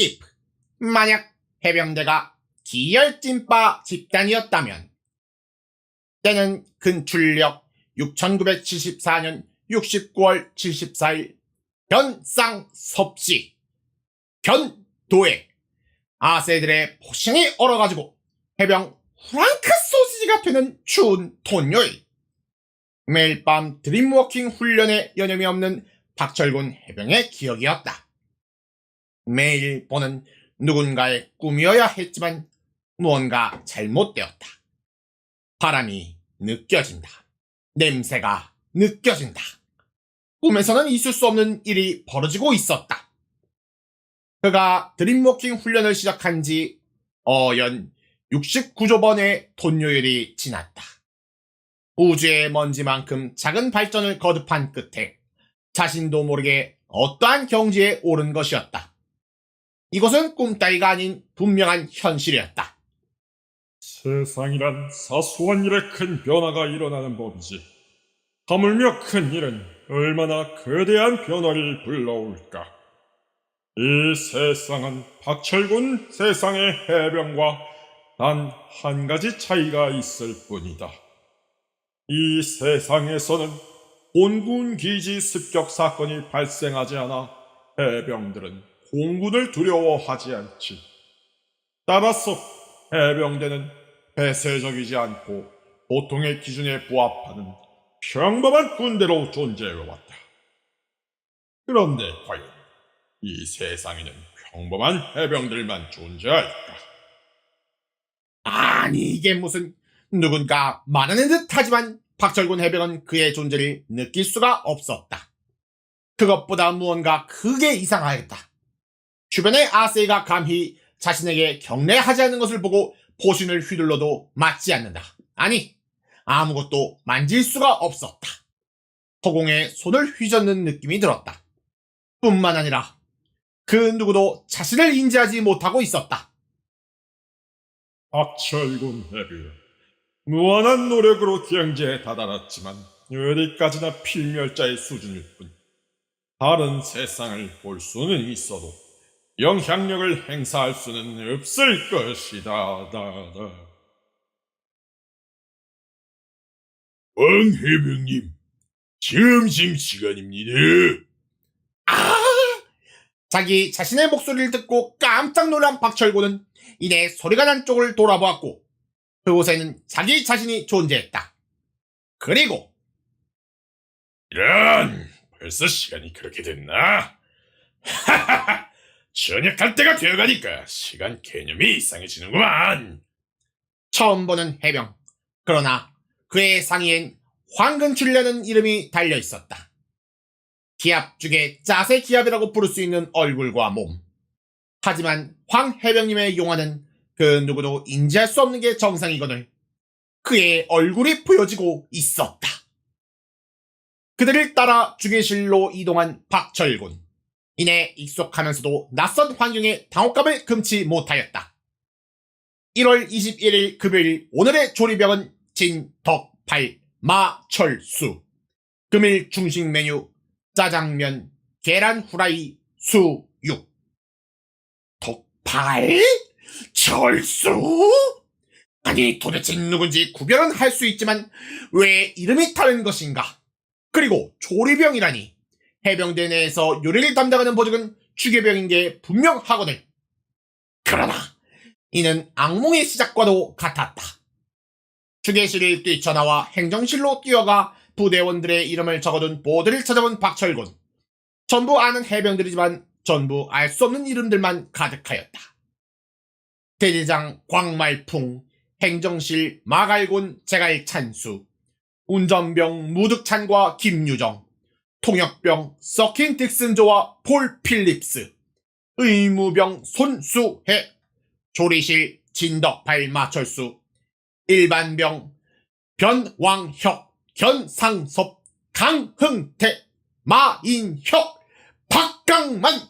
if 만약 해병대가 기열찐빠 집단이었다면 때는 근출력 6974년 69월 74일 변쌍섭시 변도에 아세들의 포션이 얼어가지고 해병 프랑크 소시지가 되는 추운 토요일, 매일 밤 드림워킹 훈련에 여념이 없는 박철군 해병의 기억이었다. 매일 보는 누군가의 꿈이어야 했지만 무언가 잘못되었다. 바람이 느껴진다. 냄새가 느껴진다. 꿈에서는 있을 수 없는 일이 벌어지고 있었다. 그가 드림워킹 훈련을 시작한 지 어연 69조번의 토요일이 지났다. 우주의 먼지만큼 작은 발전을 거듭한 끝에 자신도 모르게 어떠한 경지에 오른 것이었다. 이것은 꿈따위가 아닌 분명한 현실이었다. 세상이란 사소한 일에 큰 변화가 일어나는 법이지. 하물며 큰 일은 얼마나 거대한 변화를 불러올까. 이 세상은 박철군 세상의 해병과 단 한 가지 차이가 있을 뿐이다. 이 세상에서는 공군 기지 습격 사건이 발생하지 않아 해병들은 공군을 두려워하지 않지. 따라서 해병대는 폐쇄적이지 않고 보통의 기준에 부합하는 평범한 군대로 존재해왔다. 그런데 과연 이 세상에는 평범한 해병들만 존재할까? 아니 이게 무슨, 누군가 말하는 듯 하지만 박철군 해병은 그의 존재를 느낄 수가 없었다. 그것보다 무언가 크게 이상하였다. 주변의 아세이가 감히 자신에게 경례하지 않는 것을 보고 포신을 휘둘러도 맞지 않는다. 아니, 아무것도 만질 수가 없었다. 허공에 손을 휘젓는 느낌이 들었다. 뿐만 아니라 그 누구도 자신을 인지하지 못하고 있었다. 박철군 해병, 무한한 노력으로 경제에 다다랐지만 어디까지나 필멸자의 수준일 뿐. 다른 세상을 볼 수는 있어도 영향력을 행사할 수는 없을 것이다. 왕해병님, 점심시간입니다. 자기 자신의 목소리를 듣고 깜짝 놀란 박철군은 이내 소리가 난 쪽을 돌아보았고 그곳에는 자기 자신이 존재했다. 그리고 이런, 벌써 시간이 그렇게 됐나? 하하하, 저녁할 때가 되어가니까 시간 개념이 이상해지는구만. 처음 보는 해병, 그러나 그의 상의엔 황근출이라는 이름이 달려있었다. 기압 중에 짜세 기압이라고 부를 수 있는 얼굴과 몸. 하지만 황 해병님의 용화는 그 누구도 인지할 수 없는 게 정상이거늘 그의 얼굴이 보여지고 있었다. 그들을 따라 주계실로 이동한 박철군. 이내 익숙하면서도 낯선 환경에 당혹감을 금치 못하였다. 1월 21일 금요일, 오늘의 조리병은 진덕팔 마철수. 금일 중식 메뉴 짜장면, 계란 후라이, 수육. 덕팔? 철수? 아니 도대체 누군지 구별은 할 수 있지만 왜 이름이 다른 것인가? 그리고 조리병이라니. 해병대 내에서 요리를 담당하는 보직은 주계병인 게 분명하거늘. 그러나 이는 악몽의 시작과도 같았다. 주계실을 뛰쳐나와 행정실로 뛰어가 부대원들의 이름을 적어둔 보드를 찾아본 박철군. 전부 아는 해병들이지만 전부 알 수 없는 이름들만 가득하였다. 대대장 광말풍, 행정실 마갈곤 제갈찬수, 운전병 무득찬과 김유정, 통역병 서킨 딕슨조와 폴 필립스, 의무병 손수해, 조리실 진덕팔 마철수, 일반병 변왕혁, 견상섭, 강흥태, 마인혁, 박강만,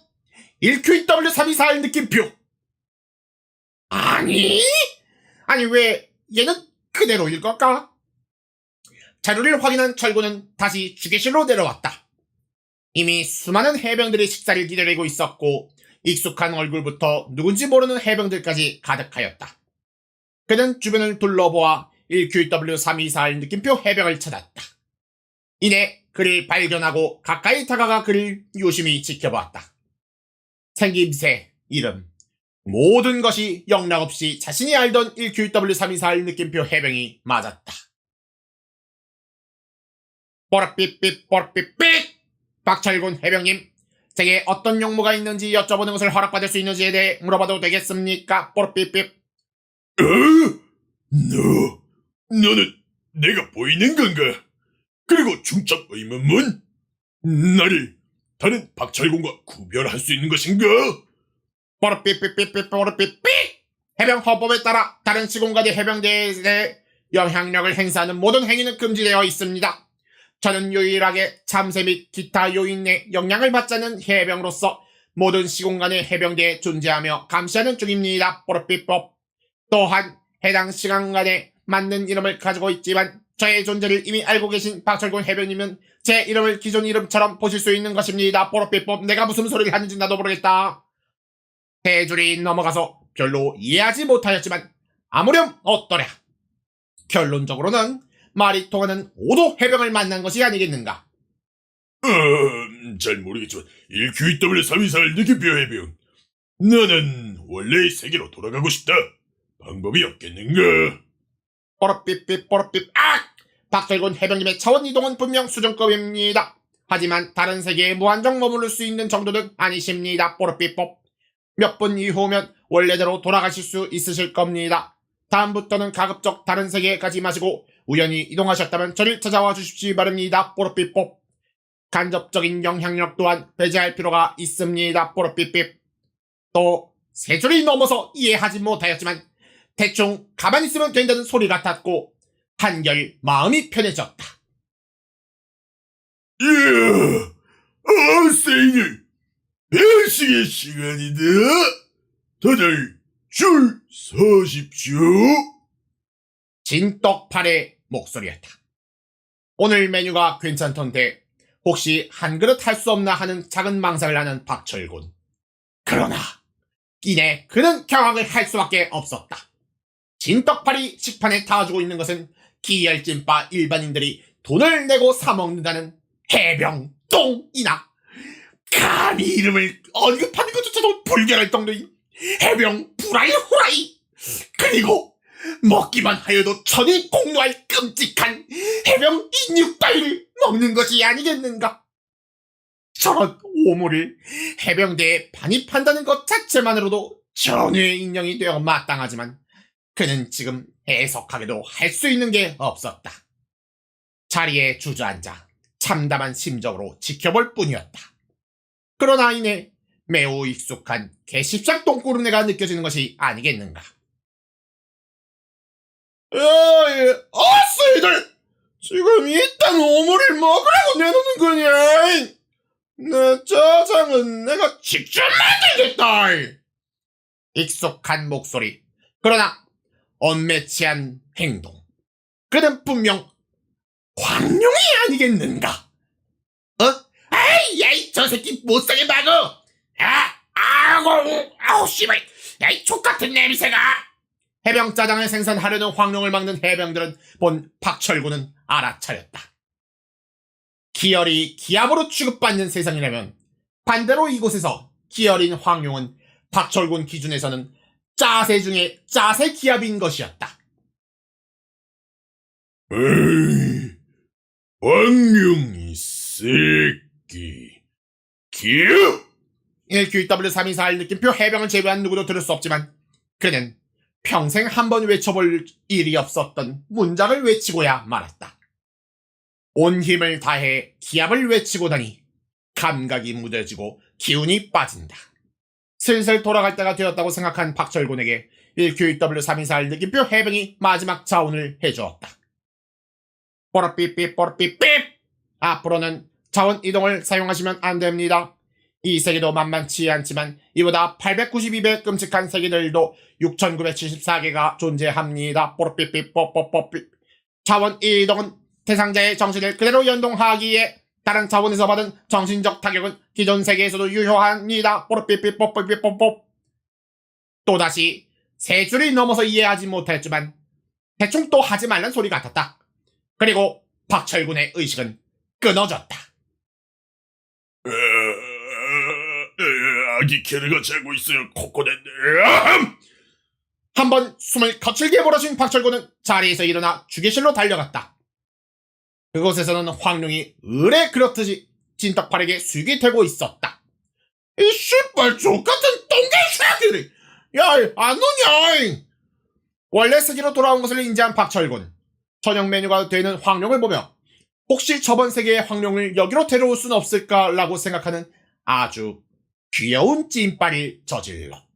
1QW324일 느낌표. 아니 왜 얘는 그대로일 걸까? 자료를 확인한 철구는 다시 주계실로 내려왔다. 이미 수많은 해병들이 식사를 기다리고 있었고 익숙한 얼굴부터 누군지 모르는 해병들까지 가득하였다. 그는 주변을 둘러보아 1QW324할 느낌표 해병을 찾았다. 이내 그를 발견하고 가까이 다가가 그를 유심히 지켜보았다. 생김새, 이름, 모든 것이 영락없이 자신이 알던 1QW324할 느낌표 해병이 맞았다. 뽀라삐삐 뽀라삐삐! 박철군 해병님, 제게 어떤 용무가 있는지 여쭤보는 것을 허락받을 수 있는지에 대해 물어봐도 되겠습니까? 뽀라삐삐. 너는 내가 보이는 건가? 그리고 중첩 의문문? 나를 다른 박철군과 구별할 수 있는 것인가? 뽀라삐삐삐삐 뽀라삐삐! 해병 헌법에 따라 다른 시공간의 해병대에 대해 영향력을 행사하는 모든 행위는 금지되어 있습니다. 저는 유일하게 참새 및 기타 요인의 영향을 받지 않는 해병으로서 모든 시공간의 해병대에 존재하며 감시하는 중입니다. 뽀라삐뽀. 또한 해당 시간간에 맞는 이름을 가지고 있지만 저의 존재를 이미 알고 계신 박철군 해병님은 제 이름을 기존 이름처럼 보실 수 있는 것입니다. 뽀로삐뽀. 내가 무슨 소리를 하는지 나도 모르겠다. 세 줄이 넘어가서 별로 이해하지 못하였지만 아무렴 어떠랴. 결론적으로는 말이 통하는 오도 해병을 만난 것이 아니겠는가. 잘 모르겠지만 1QW324를 느낌표 해병. 나는 원래의 세계로 돌아가고 싶다. 방법이 없겠는가? 뽀로삐삐 뽀로삐. 박철군 해병님의 차원 이동은 분명 수준급입니다. 하지만 다른 세계에 무한정 머무를 수 있는 정도는 아니십니다. 뽀로삐뽀. 몇 분 이후면 원래대로 돌아가실 수 있으실 겁니다. 다음부터는 가급적 다른 세계에 가지 마시고 우연히 이동하셨다면 저를 찾아와 주십시 바랍니다. 뽀로삐뽀. 간접적인 영향력 또한 배제할 필요가 있습니다. 뽀로삐삐. 또 세 줄이 넘어서 이해하지 못하였지만 대충 가만히 있으면 된다는 소리 같았고 한결 마음이 편해졌다. 세이들, 배식의 시간이다. 다들 줄 서십시오. 진떡팔의 목소리였다. 오늘 메뉴가 괜찮던데 혹시 한 그릇 할 수 없나 하는 작은 망상을 하는 박철군. 그러나 이내 그는 경악을 할 수밖에 없었다. 진떡팔이 식판에 닿아주고 있는 것은 기열찐빠 일반인들이 돈을 내고 사먹는다는 해병 똥이나 감히 이름을 언급하는 것조차도 불결할 정도인 해병 브라이 후라이, 그리고 먹기만 하여도 천이 공노할 끔찍한 해병 인육 따위를 먹는 것이 아니겠는가. 저런 오물을 해병대에 반입한다는 것 자체만으로도 전회의 인형이 되어 마땅하지만 그는 지금 해석하게도 할 수 있는 게 없었다. 자리에 주저앉아 참담한 심정으로 지켜볼 뿐이었다. 그러나 이내 매우 익숙한 개십작 똥꾸르네가 느껴지는 것이 아니겠는가. 아싸이들! 지금 이딴 오물을 먹으라고 내놓는 거냐? 내 짜장은 내가 직접 만들겠다! 익숙한 목소리, 그러나 언매치한 행동. 그는 분명 황룡이 아니겠는가? 야이 저 새끼 못사게 막어! 아우 씨발! 야이 족같은 냄새가! 해병 짜장을 생산하려는 황룡을 막는 해병들은 본 박철군은 알아차렸다. 기열이 기압으로 취급받는 세상이라면 반대로 이곳에서 기열인 황룡은 박철군 기준에서는 짜세 중에 짜세 기압인 것이었다. 황룡이 새끼 기업! 1QW324할 느낌표 해병을 제외한 누구도 들을 수 없지만 그는 평생 한 번 외쳐볼 일이 없었던 문장을 외치고야 말았다. 온 힘을 다해 기압을 외치고 나니 감각이 무뎌지고 기운이 빠진다. 슬슬 돌아갈 때가 되었다고 생각한 박철군에게 1QW324할 느낌표 해병이 마지막 자원을 해주었다. 뽀라삐삐 뽀라삐삐! 앞으로는 자원 이동을 사용하시면 안 됩니다. 이 세계도 만만치 않지만 이보다 892배 끔찍한 세계들도 6974개가 존재합니다. 뽀로삐삐 뽀뽀뽀삐. 자원 이동은 대상자의 정신을 그대로 연동하기에 다른 차원에서 받은 정신적 타격은 기존 세계에서도 유효합니다. 뽀뽀삐뽀뽀삐뽀뽀. 또다시 세 줄이 넘어서 이해하지 못했지만 대충 또 하지 말란 소리 같았다. 그리고 박철군의 의식은 끊어졌다. 아기 캐르가 자고 있어요. 코코넷. 한번 숨을 거칠게 몰아쉰 박철군은 자리에서 일어나 주계실로 달려갔다. 그곳에서는 황룡이 을에 그렇듯이 진떡팔에게 수익이 되고 있었다. 이 씨발 족같은 똥개 새끼들이! 야, 안 오냐! 원래 세계로 돌아온 것을 인지한 박철군. 저녁 메뉴가 되는 황룡을 보며 혹시 저번 세계의 황룡을 여기로 데려올 수는 없을까라고 생각하는 아주 귀여운 찐빨을 저질렀다.